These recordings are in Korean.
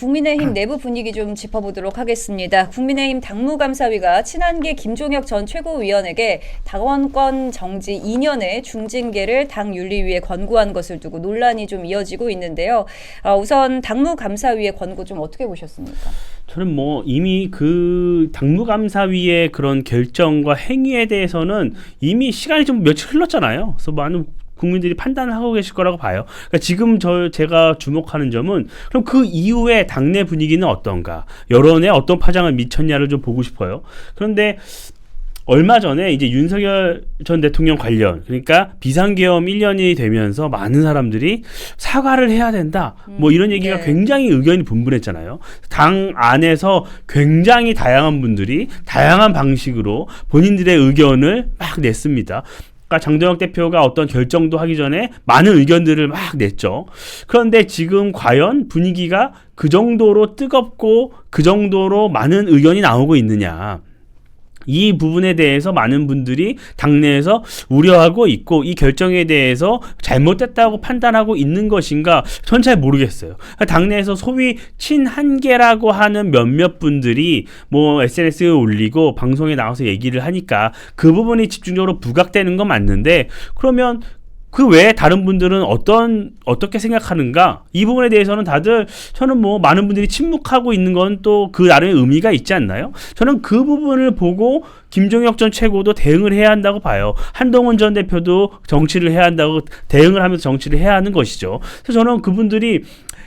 국민의힘 내부 분위기 좀 짚어보도록 하겠습니다. 국민의힘 당무감사위가 친한계 김종혁 전 최고위원에게 당원권 정지 2년의 중징계를 당 윤리위에 권고한 것을 두고 논란이 좀 이어지고 있는데요. 우선 당무감사위의 권고 좀 어떻게 보셨습니까? 저는 뭐 이미 그 당무감사위의 그런 결정과 행위에 대해서는 이미 시간이 좀 며칠 흘렀잖아요. 그래서 많은 국민들이 판단을 하고 계실 거라고 봐요. 그러니까 지금 제가 주목하는 점은 그럼 그 이후에 당내 분위기는 어떤가, 여론에 어떤 파장을 미쳤냐를 좀 보고 싶어요. 그런데 얼마 전에 이제 윤석열 전 대통령 관련, 그러니까 비상계엄 1년이 되면서 많은 사람들이 사과를 해야 된다, 뭐 이런 얘기가 굉장히 의견이 분분했잖아요. 당 안에서 굉장히 다양한 분들이 다양한 방식으로 본인들의 의견을 막 냈습니다. 장동혁 대표가 어떤 결정도 하기 전에 많은 의견들을 막 냈죠. 그런데 지금 과연 분위기가 그 정도로 뜨겁고 그 정도로 많은 의견이 나오고 있느냐, 이 부분에 대해서 많은 분들이 당내에서 우려하고 있고 이 결정에 대해서 잘못됐다고 판단하고 있는 것인가, 전 잘 모르겠어요. 당내에서 소위 친한계라고 하는 몇몇 분들이 뭐 SNS에 올리고 방송에 나와서 얘기를 하니까 그 부분이 집중적으로 부각되는 건 맞는데, 그러면 그 외에 다른 분들은 어떻게 생각하는가? 이 부분에 대해서는 다들, 저는 뭐 많은 분들이 침묵하고 있는 건 또 그 나름의 의미가 있지 않나요? 저는 그 부분을 보고 김종혁 전 최고도 대응을 해야 한다고 봐요. 한동훈 전 대표도 정치를 해야 한다고 대응을 하면서 정치를 해야 하는 것이죠. 그래서 저는 그분들이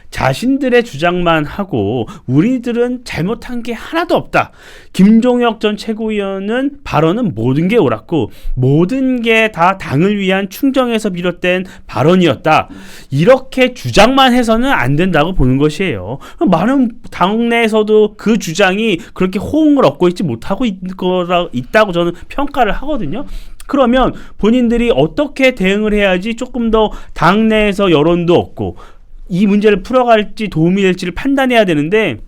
자신들의 주장만 하고 우리들은 잘못한 게 하나도 없다, 김종혁 전 최고위원은 발언은 모든 게 옳았고 모든 게 다 당을 위한 충정에서 비롯된 발언이었다, 이렇게 주장만 해서는 안 된다고 보는 것이에요. 많은 당내에서도 그 주장이 그렇게 호응을 얻고 있지 못하고 있다고 저는 평가를 하거든요. 그러면 본인들이 어떻게 대응을 해야지 조금 더 당내에서 여론도 얻고 이 문제를 풀어갈지 도움이 될지를 판단해야 되는데,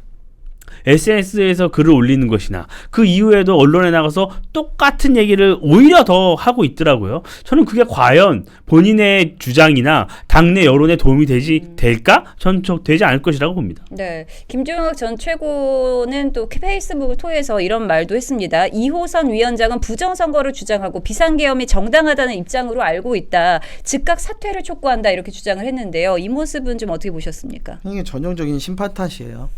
SNS에서 글을 올리는 것이나 그 이후에도 언론에 나가서 똑같은 얘기를 오히려 더 하고 있더라고요. 저는 그게 과연 본인의 주장이나 당내 여론에 도움이 될까? 전 되지 않을 것이라고 봅니다. 네, 김종혁 전 최고는 또 페이스북을 통해서 이런 말도 했습니다. 이호선 위원장은 부정선거를 주장하고 비상계엄이 정당하다는 입장으로 알고 있다, 즉각 사퇴를 촉구한다, 이렇게 주장을 했는데요. 이 모습은 좀 어떻게 보셨습니까? 이게 전형적인 심판 탓이에요.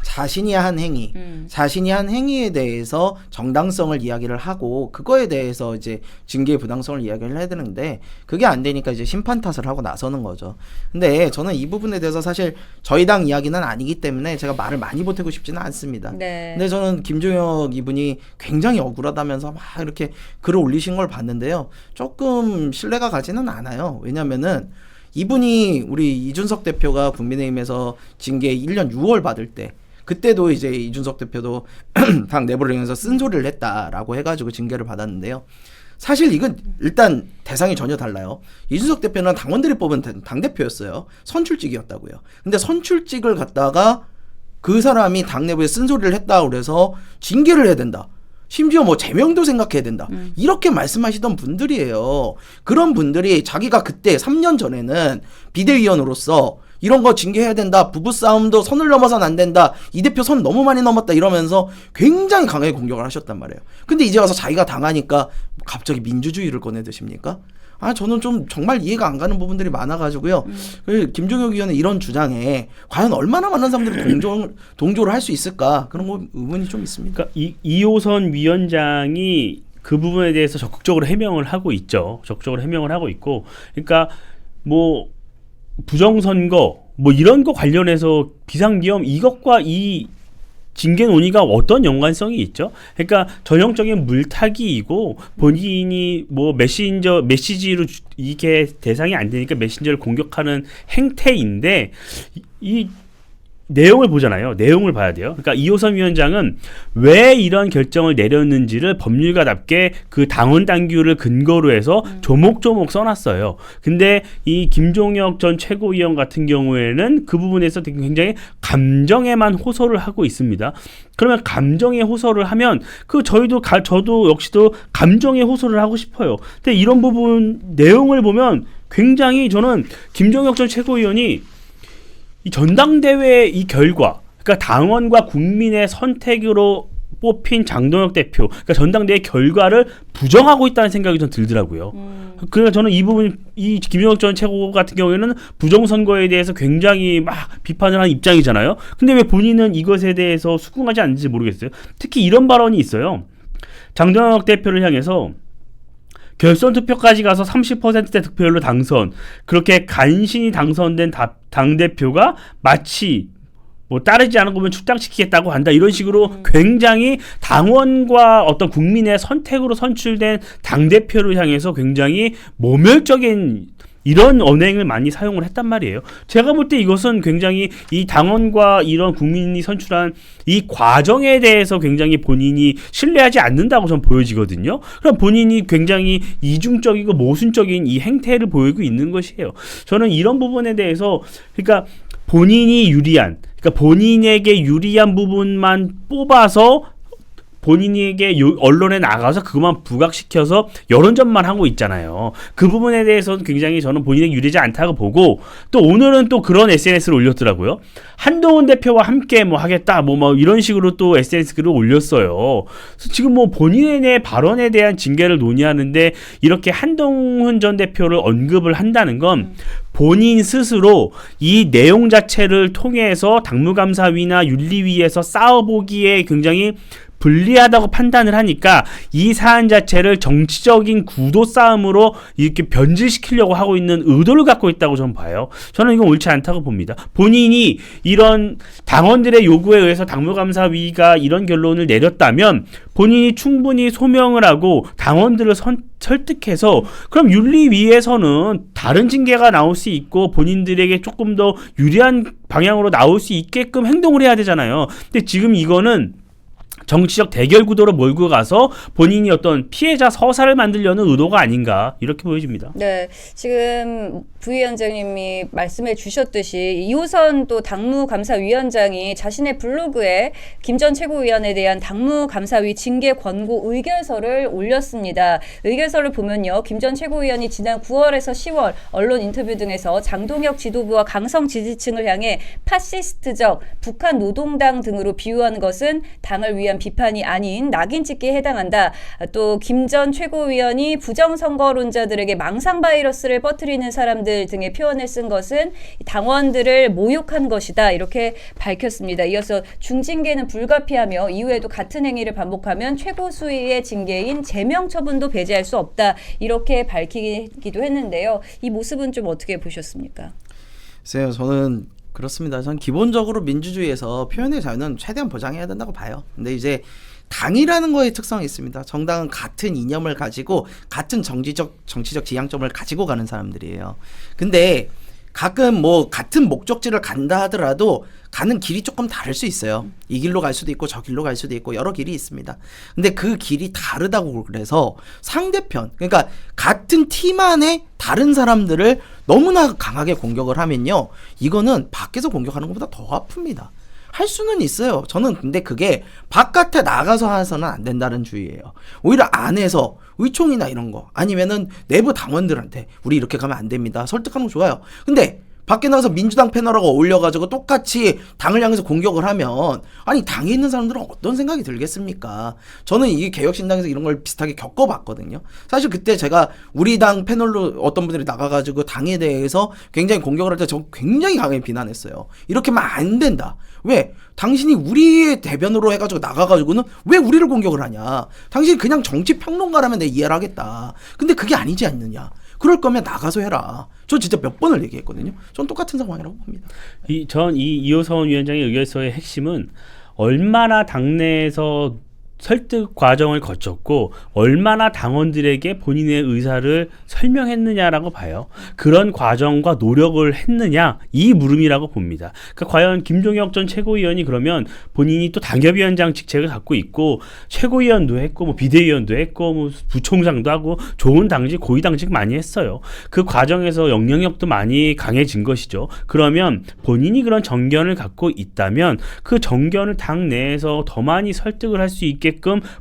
자신이 한 행위, 자신이 한 행위에 대해서 정당성을 이야기를 하고 그거에 대해서 이제 징계의 부당성을 이야기를 해야 되는데, 그게 안 되니까 이제 심판 탓을 하고 나서는 거죠. 근데 저는 이 부분에 대해서 사실 저희 당 이야기는 아니기 때문에 제가 말을 많이 보태고 싶지는 않습니다. 네. 근데 저는 김종혁 이분이 굉장히 억울하다면서 막 이렇게 글을 올리신 걸 봤는데요, 조금 신뢰가 가지는 않아요. 왜냐면은 이분이 우리 이준석 대표가 국민의힘에서 징계 1년 6월 받을 때, 그때도 이제 이준석 대표도 당 내부를 이용해서 쓴소리를 했다라고 해가지고 징계를 받았는데요. 사실 이건 일단 대상이 전혀 달라요. 이준석 대표는 당원들이 뽑은 당대표였어요. 선출직이었다고요. 근데 선출직을 갖다가 그 사람이 당 내부에 쓴소리를 했다고 그래서 징계를 해야 된다, 심지어 뭐 제명도 생각해야 된다, 이렇게 말씀하시던 분들이에요. 그런 분들이 자기가 그때 3년 전에는 비대위원으로서 이런 거 징계해야 된다, 부부싸움도 선을 넘어서는 안 된다, 이 대표 선 너무 많이 넘었다 이러면서 굉장히 강하게 공격을 하셨단 말이에요. 근데 이제 와서 자기가 당하니까 갑자기 민주주의를 꺼내드십니까? 저는 좀 정말 이해가 안 가는 부분들이 많아가지고요. 김종혁 의원의 이런 주장에 과연 얼마나 많은 사람들이 동조를 할 수 있을까, 그런 거 의문이 좀 있습니다. 그러니까 이호선 위원장이 그 부분에 대해서 적극적으로 해명을 하고 있죠. 적극적으로 해명을 하고 있고, 그러니까 뭐 부정선거 뭐 이런 거 관련해서 비상계엄 이것과 이 징계 논의가 어떤 연관성이 있죠? 그러니까 전형적인 물타기이고, 본인이 뭐 메시지로 이게 대상이 안 되니까 메신저를 공격하는 행태인데, 이 내용을 보잖아요. 내용을 봐야 돼요. 그러니까 이호선 위원장은 왜 이런 결정을 내렸는지를 법률가답게 그 당원 당규를 근거로 해서 조목조목 써놨어요. 근데 이 김종혁 전 최고위원 같은 경우에는 그 부분에서 굉장히 감정에만 호소를 하고 있습니다. 그러면 감정에 호소를 하면 저도 역시도 감정에 호소를 하고 싶어요. 근데 이런 부분 내용을 보면 굉장히, 저는 김종혁 전 최고위원이 이 전당대회 이 결과, 그러니까 당원과 국민의 선택으로 뽑힌 장동혁 대표, 그러니까 전당대회 결과를 부정하고 있다는 생각이 좀 들더라고요. 그래서 저는 이 부분, 이 김종혁 전 최고 같은 경우에는 부정선거에 대해서 굉장히 막 비판을 하는 입장이잖아요. 근데 왜 본인은 이것에 대해서 수긍하지 않는지 모르겠어요. 특히 이런 발언이 있어요. 장동혁 대표를 향해서 결선 투표까지 가서 30%대 득표율로 당선, 그렇게 간신히 당선된 당대표가 마치 뭐 따르지 않은 거면 출당시키겠다고 한다, 이런 식으로 굉장히 당원과 어떤 국민의 선택으로 선출된 당대표를 향해서 굉장히 모멸적인 이런 언행을 많이 사용을 했단 말이에요. 제가 볼 때 이것은 굉장히 이 당원과 이런 국민이 선출한 이 과정에 대해서 굉장히 본인이 신뢰하지 않는다고 저는 보여지거든요. 그럼 본인이 굉장히 이중적이고 모순적인 이 행태를 보이고 있는 것이에요. 저는 이런 부분에 대해서, 그러니까 본인이 유리한, 그러니까 본인에게 유리한 부분만 뽑아서 본인에게 언론에 나가서 그것만 부각시켜서 여론전만 하고 있잖아요. 그 부분에 대해서는 굉장히 저는 본인에게 유리하지 않다고 보고, 또 오늘은 또 그런 SNS를 올렸더라고요. 한동훈 대표와 함께 뭐 하겠다 뭐 이런 식으로 또 SNS 글을 올렸어요. 그래서 지금 뭐 본인의 발언에 대한 징계를 논의하는데 이렇게 한동훈 전 대표를 언급을 한다는 건 본인 스스로 이 내용 자체를 통해서 당무감사위나 윤리위에서 싸워보기에 굉장히 불리하다고 판단을 하니까 이 사안 자체를 정치적인 구도 싸움으로 이렇게 변질시키려고 하고 있는 의도를 갖고 있다고 저는 봐요. 저는 이건 옳지 않다고 봅니다. 본인이 이런 당원들의 요구에 의해서 당무감사위가 이런 결론을 내렸다면 본인이 충분히 소명을 하고 당원들을 설득해서, 그럼 윤리위에서는 다른 징계가 나올 수 있고 본인들에게 조금 더 유리한 방향으로 나올 수 있게끔 행동을 해야 되잖아요. 근데 지금 이거는 정치적 대결 구도로 몰고 가서 본인이 어떤 피해자 서사를 만들려는 의도가 아닌가, 이렇게 보여집니다. 네, 지금 부위원장님이 말씀해 주셨듯이 이호선 또 당무감사위원장이 자신의 블로그에 김 전 최고위원에 대한 당무감사위 징계 권고 의결서를 올렸습니다. 의결서를 보면요, 김 전 최고위원이 지난 9월에서 10월 언론 인터뷰 등에서 장동혁 지도부와 강성 지지층을 향해 파시스트적 북한 노동당 등으로 비유한 것은 당을 위한 비판이 아닌 낙인 찍기에 해당한다. 또 김 전 최고위원이 부정선거론자들에게 망상 바이러스를 퍼뜨리는 사람들 등의 표현을 쓴 것은 당원들을 모욕한 것이다, 이렇게 밝혔습니다. 이어서 중징계는 불가피하며 이후에도 같은 행위를 반복하면 최고 수위의 징계인 제명 처분도 배제할 수 없다, 이렇게 밝히기도 했는데요. 이 모습은 좀 어떻게 보셨습니까? 글쎄요, 저는 그렇습니다. 전 기본적으로 민주주의에서 표현의 자유는 최대한 보장해야 된다고 봐요. 근데 이제 당이라는 거에 특성이 있습니다. 정당은 같은 이념을 가지고 같은 정치적 지향점을 가지고 가는 사람들이에요. 근데 가끔 뭐 같은 목적지를 간다 하더라도 가는 길이 조금 다를 수 있어요. 이 길로 갈 수도 있고 저 길로 갈 수도 있고 여러 길이 있습니다. 근데 그 길이 다르다고 그래서 상대편, 그러니까 같은 팀 안에 다른 사람들을 너무나 강하게 공격을 하면요, 이거는 밖에서 공격하는 것보다 더 아픕니다. 할 수는 있어요. 저는 근데 그게 바깥에 나가서 해서는 안 된다는 주의예요. 오히려 안에서 의총이나 이런 거, 아니면은 내부 당원들한테 우리 이렇게 가면 안 됩니다, 설득하는 거 좋아요. 근데 밖에 나가서 민주당 패널하고 어울려가지고 똑같이 당을 향해서 공격을 하면, 아니 당에 있는 사람들은 어떤 생각이 들겠습니까? 저는 이게 개혁신당에서 이런 걸 비슷하게 겪어봤거든요. 사실 그때 제가 우리 당 패널로 어떤 분들이 나가가지고 당에 대해서 굉장히 공격을 할 때 저 굉장히 강하게 비난했어요. 이렇게 하면 안 된다. 왜? 당신이 우리의 대변으로 해가지고 나가가지고는 왜 우리를 공격을 하냐? 당신이 그냥 정치평론가라면 내가 이해를 하겠다. 근데 그게 아니지 않느냐? 그럴 거면 나가서 해라. 저 진짜 몇 번을 얘기했거든요. 전 똑같은 상황이라고 봅니다. 전 이호선 위원장의 의결서의 핵심은 얼마나 당내에서 설득 과정을 거쳤고 얼마나 당원들에게 본인의 의사를 설명했느냐라고 봐요. 그런 과정과 노력을 했느냐, 이 물음이라고 봅니다. 그러니까 과연 김종혁 전 최고위원이 그러면 본인이 또 당협위원장 직책을 갖고 있고 최고위원도 했고 뭐 비대위원도 했고 뭐 부총장도 하고 좋은 당직, 고위 당직 많이 했어요. 그 과정에서 영향력도 많이 강해진 것이죠. 그러면 본인이 그런 정견을 갖고 있다면 그 정견을 당 내에서 더 많이 설득을 할 수 있게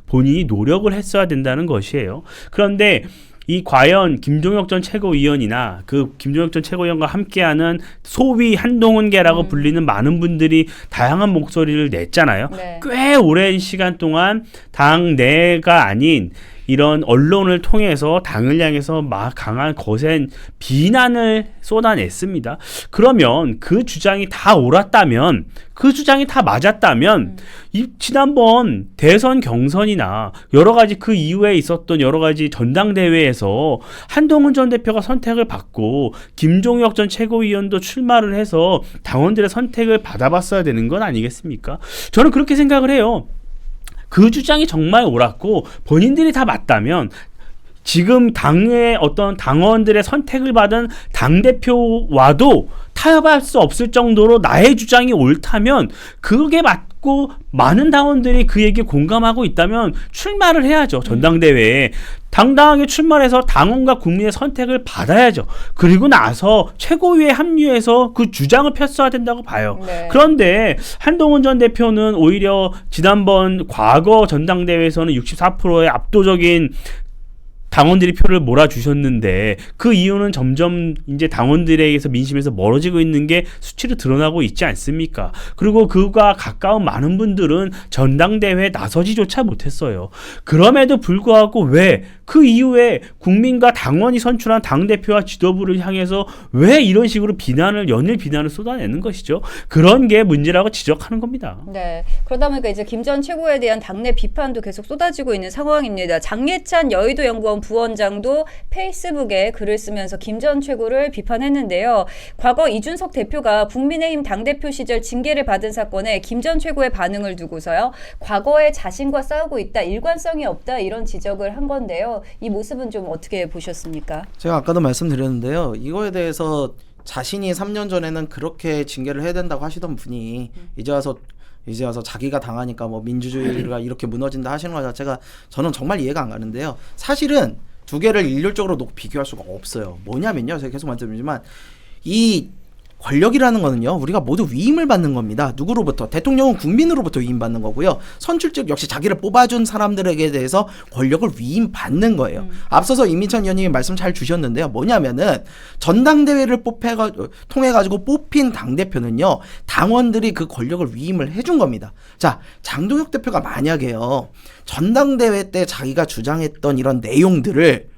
본인이 노력을 했어야 된다는 것이에요. 그런데 이 과연 김종혁 전 최고위원이나 그 김종혁 전 최고위원과 함께하는 소위 한동훈계라고 불리는 많은 분들이 다양한 목소리를 냈잖아요. 네. 꽤 오랜 시간 동안 당 내가 아닌 이런 언론을 통해서 당을 향해서 막 강한 거센 비난을 쏟아냈습니다. 그러면 그 주장이 다 옳았다면, 그 주장이 다 맞았다면 이 지난번 대선 경선이나 여러 가지 그 이후에 있었던 여러 가지 전당대회에서 한동훈 전 대표가 선택을 받고 김종혁 전 최고위원도 출마를 해서 당원들의 선택을 받아봤어야 되는 건 아니겠습니까? 저는 그렇게 생각을 해요. 그 주장이 정말 옳았고 본인들이 다 맞다면 지금 당의 어떤 당원들의 선택을 받은 당대표와도 타협할 수 없을 정도로 나의 주장이 옳다면 그게 맞고 많은 당원들이 그 얘기에 공감하고 있다면 출마를 해야죠. 전당대회에. 당당하게 출마를 해서 당원과 국민의 선택을 받아야죠. 그리고 나서 최고위에 합류해서 그 주장을 폈어야 된다고 봐요. 네. 그런데 한동훈 전 대표는 오히려 지난번 과거 전당대회에서는 64%의 압도적인 당원들이 표를 몰아주셨는데 그 이유는 점점 이제 당원들에게서 민심에서 멀어지고 있는 게 수치로 드러나고 있지 않습니까? 그리고 그가 가까운 많은 분들은 전당대회에 나서지조차 못했어요. 그럼에도 불구하고 왜 그 이후에 국민과 당원이 선출한 당대표와 지도부를 향해서 왜 이런 식으로 연일 비난을 쏟아내는 것이죠? 그런 게 문제라고 지적하는 겁니다. 네. 그러다 보니까 이제 김 전 최고에 대한 당내 비판도 계속 쏟아지고 있는 상황입니다. 장예찬 여의도 연구원 부원장도 페이스북에 글을 쓰면서 김 전 최고를 비판했는데요. 과거 이준석 대표가 국민의힘 당대표 시절 징계를 받은 사건에 김 전 최고의 반응을 두고서요. 과거에 자신과 싸우고 있다, 일관성이 없다 이런 지적을 한 건데요. 이 모습은 좀 어떻게 보셨습니까? 제가 아까도 말씀드렸는데요. 이거에 대해서 자신이 3년 전에는 그렇게 징계를 해야 된다고 하시던 분이 이제 와서 자기가 당하니까 뭐 민주주의가 이렇게 무너진다 하시는 것 자체가 저는 정말 이해가 안 가는데요. 사실은 두 개를 일률적으로 놓고 비교할 수가 없어요. 뭐냐면요. 제가 계속 말씀드리지만 이 권력이라는 거는요. 우리가 모두 위임을 받는 겁니다. 누구로부터? 대통령은 국민으로부터 위임받는 거고요. 선출직 역시 자기를 뽑아준 사람들에게 대해서 권력을 위임받는 거예요. 앞서서 이민찬 의원님이 말씀 잘 주셨는데요. 뭐냐면은 전당대회를 통해가지고 뽑힌 당대표는요. 당원들이 그 권력을 위임을 해준 겁니다. 자, 장동혁 대표가 만약에요. 전당대회 때 자기가 주장했던 이런 내용들을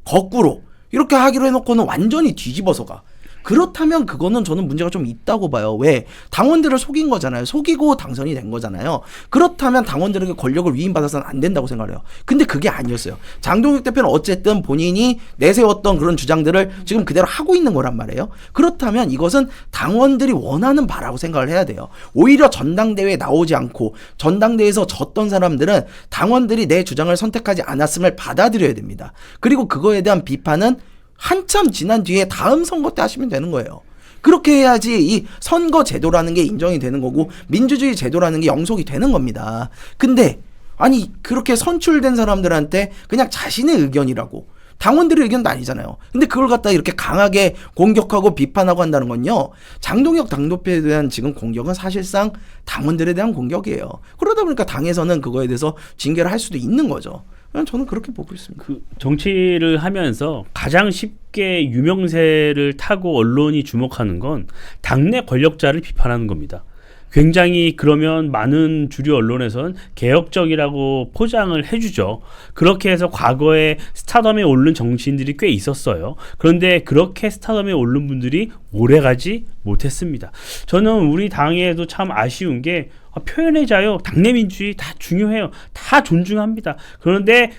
거꾸로 이렇게 하기로 해놓고는 완전히 뒤집어서 가. 그렇다면 그거는 저는 문제가 좀 있다고 봐요. 왜? 당원들을 속인 거잖아요. 속이고 당선이 된 거잖아요. 그렇다면 당원들에게 권력을 위임받아서는 안 된다고 생각해요. 근데 그게 아니었어요. 장동혁 대표는 어쨌든 본인이 내세웠던 그런 주장들을 지금 그대로 하고 있는 거란 말이에요. 그렇다면 이것은 당원들이 원하는 바라고 생각을 해야 돼요. 오히려 전당대회에 나오지 않고 전당대회에서 졌던 사람들은 당원들이 내 주장을 선택하지 않았음을 받아들여야 됩니다. 그리고 그거에 대한 비판은 한참 지난 뒤에 다음 선거 때 하시면 되는 거예요. 그렇게 해야지 이 선거 제도라는 게 인정이 되는 거고 민주주의 제도라는 게 영속이 되는 겁니다. 근데 아니 그렇게 선출된 사람들한테 그냥 자신의 의견이라고 당원들의 의견도 아니잖아요. 근데 그걸 갖다 이렇게 강하게 공격하고 비판하고 한다는 건요. 장동혁 당대표에 대한 지금 공격은 사실상 당원들에 대한 공격이에요. 그러다 보니까 당에서는 그거에 대해서 징계를 할 수도 있는 거죠. 저는 그렇게 보고 있습니다. 그 정치를 하면서 가장 쉽게 유명세를 타고 언론이 주목하는 건 당내 권력자를 비판하는 겁니다. 굉장히 그러면 많은 주류 언론에서는 개혁적이라고 포장을 해주죠. 그렇게 해서 과거에 스타덤에 오른 정치인들이 꽤 있었어요. 그런데 그렇게 스타덤에 오른 분들이 오래가지 못했습니다. 저는 우리 당에도 참 아쉬운 게 표현의 자유, 당내 민주주의 다 중요해요. 다 존중합니다. 그런데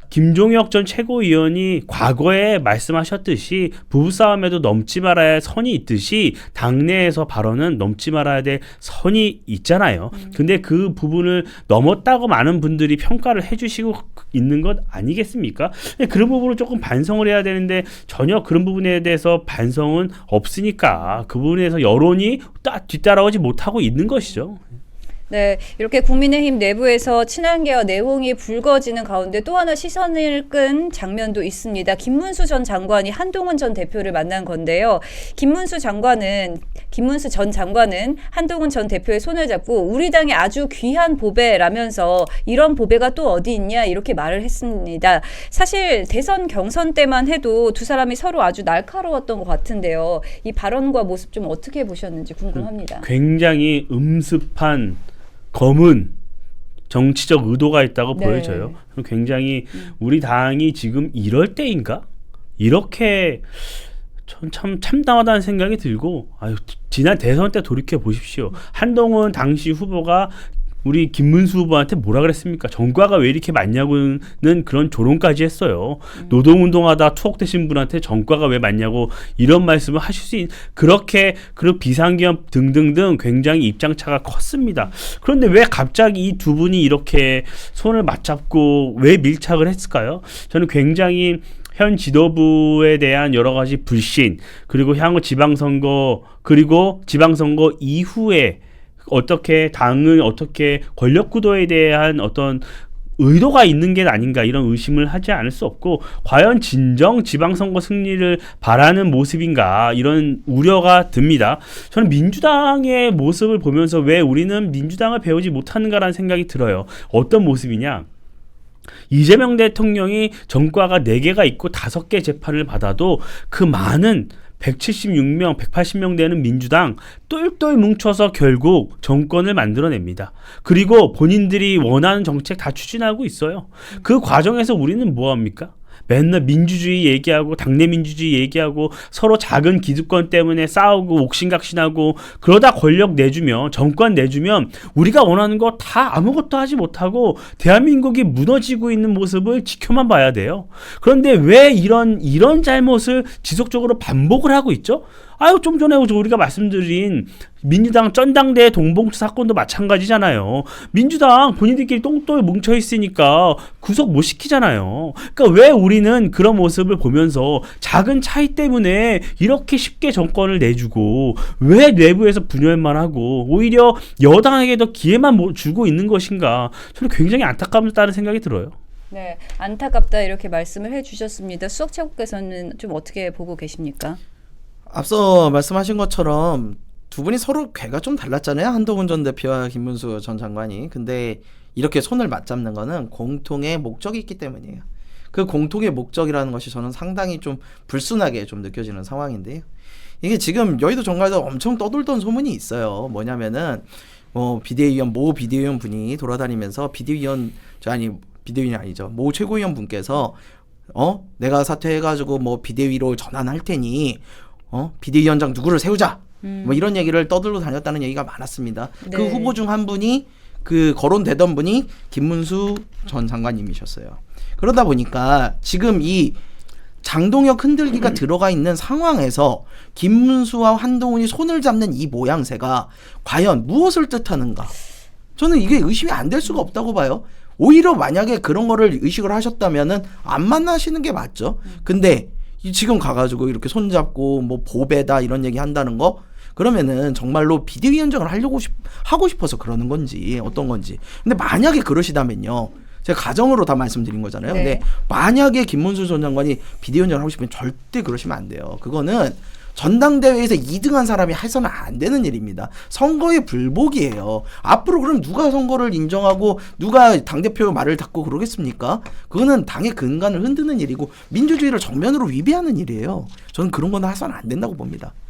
김종혁 전 최고위원이 과거에 말씀하셨듯이 부부싸움에도 넘지 말아야 할 선이 있듯이 당내에서 발언은 넘지 말아야 될 선이 있잖아요. 근데 그 부분을 넘었다고 많은 분들이 평가를 해주시고 있는 것 아니겠습니까? 그런 부분을 조금 반성을 해야 되는데 전혀 그런 부분에 대해서 반성은 없으니까 그 부분에서 여론이 뒤따라오지 못하고 있는 것이죠. 네, 이렇게 국민의힘 내부에서 친한계와 내홍이 불거지는 가운데 또 하나 시선을 끈 장면도 있습니다. 김문수 전 장관이 한동훈 전 대표를 만난 건데요. 김문수 전 장관은 한동훈 전 대표의 손을 잡고 우리 당의 아주 귀한 보배라면서 이런 보배가 또 어디 있냐 이렇게 말을 했습니다. 사실 대선 경선 때만 해도 두 사람이 서로 아주 날카로웠던 것 같은데요. 이 발언과 모습 좀 어떻게 보셨는지 궁금합니다. 굉장히 음습한 검은 정치적 의도가 있다고 네. 보여져요. 굉장히 우리 당이 지금 이럴 때인가? 이렇게 참 참담하다는 생각이 들고 지난 대선 때 돌이켜 보십시오. 한동훈 당시 후보가 우리 김문수 후보한테 뭐라 그랬습니까? 전과가 왜 이렇게 많냐고는 그런 조롱까지 했어요. 노동운동하다 투옥되신 분한테 전과가 왜 많냐고 이런 말씀을 하실 수 있는 그렇게 그리고 비상기업 등등등 굉장히 입장차가 컸습니다. 그런데 왜 갑자기 이 두 분이 이렇게 손을 맞잡고 왜 밀착을 했을까요? 저는 굉장히 현 지도부에 대한 여러 가지 불신 그리고 향후 지방선거 그리고 지방선거 이후에 어떻게 당을 어떻게 권력 구도에 대한 어떤 의도가 있는 게 아닌가 이런 의심을 하지 않을 수 없고 과연 진정 지방선거 승리를 바라는 모습인가 이런 우려가 듭니다. 저는 민주당의 모습을 보면서 왜 우리는 민주당을 배우지 못하는가라는 생각이 들어요. 어떤 모습이냐? 이재명 대통령이 전과가 4개가 있고 5개 재판을 받아도 그 많은 176명, 180명 되는 민주당 똘똘 뭉쳐서 결국 정권을 만들어냅니다. 그리고 본인들이 원하는 정책 다 추진하고 있어요. 그 과정에서 우리는 뭐합니까? 맨날 민주주의 얘기하고 당내 민주주의 얘기하고 서로 작은 기득권 때문에 싸우고 옥신각신하고 그러다 권력 내주면 정권 내주면 우리가 원하는 거 다 아무것도 하지 못하고 대한민국이 무너지고 있는 모습을 지켜만 봐야 돼요. 그런데 왜 이런 잘못을 지속적으로 반복을 하고 있죠? 좀 전에 우리가 말씀드린 민주당 전당대회 동봉투 사건도 마찬가지잖아요. 민주당 본인들끼리 똥똘 뭉쳐 있으니까 구속 못 시키잖아요. 그러니까 왜 우리는 그런 모습을 보면서 작은 차이 때문에 이렇게 쉽게 정권을 내주고 왜 내부에서 분열만 하고 오히려 여당에게 더 기회만 주고 있는 것인가 저는 굉장히 안타깝다는 생각이 들어요. 네, 안타깝다 이렇게 말씀을 해주셨습니다. 수석최고께서는 좀 어떻게 보고 계십니까? 앞서 말씀하신 것처럼 두 분이 서로 궤가 좀 달랐잖아요. 한동훈 전 대표와 김문수 전 장관이. 근데 이렇게 손을 맞잡는 거는 공통의 목적이 있기 때문이에요. 그 공통의 목적이라는 것이 저는 상당히 좀 불순하게 좀 느껴지는 상황인데요. 이게 지금 여의도 정가에서 엄청 떠돌던 소문이 있어요. 뭐냐면은 모 비대위원 분이 돌아다니면서 비대위원이 아니죠. 모 최고위원 분께서 내가 사퇴해가지고 뭐 비대위로 전환할 테니 비대위원장 누구를 세우자 뭐 이런 얘기를 떠들고 다녔다는 얘기가 많았습니다. 네. 그 후보 중 한 분이 그 거론되던 분이 김문수 전 장관님이셨어요. 그러다 보니까 지금 이 장동혁 흔들기가 들어가 있는 상황에서 김문수와 한동훈이 손을 잡는 이 모양새가 과연 무엇을 뜻하는가? 저는 이게 의심이 안 될 수가 없다고 봐요. 오히려 만약에 그런 거를 의식을 하셨다면은 안 만나시는 게 맞죠. 근데 지금 가가지고 이렇게 손잡고 뭐 보배다 이런 얘기 한다는 거 그러면은 정말로 비대위원장을 하고 싶어서 그러는 건지 어떤 건지. 근데 만약에 그러시다면요. 제가 가정으로 다 말씀드린 거잖아요. 네. 근데 만약에 김문수 전 장관이 비대위원장을 하고 싶으면 절대 그러시면 안 돼요. 그거는 전당대회에서 2등한 사람이 해서는 안 되는 일입니다. 선거의 불복이에요. 앞으로 그럼 누가 선거를 인정하고 누가 당대표 말을 듣고 그러겠습니까? 그거는 당의 근간을 흔드는 일이고 민주주의를 정면으로 위배하는 일이에요. 저는 그런 건 해서는 안 된다고 봅니다.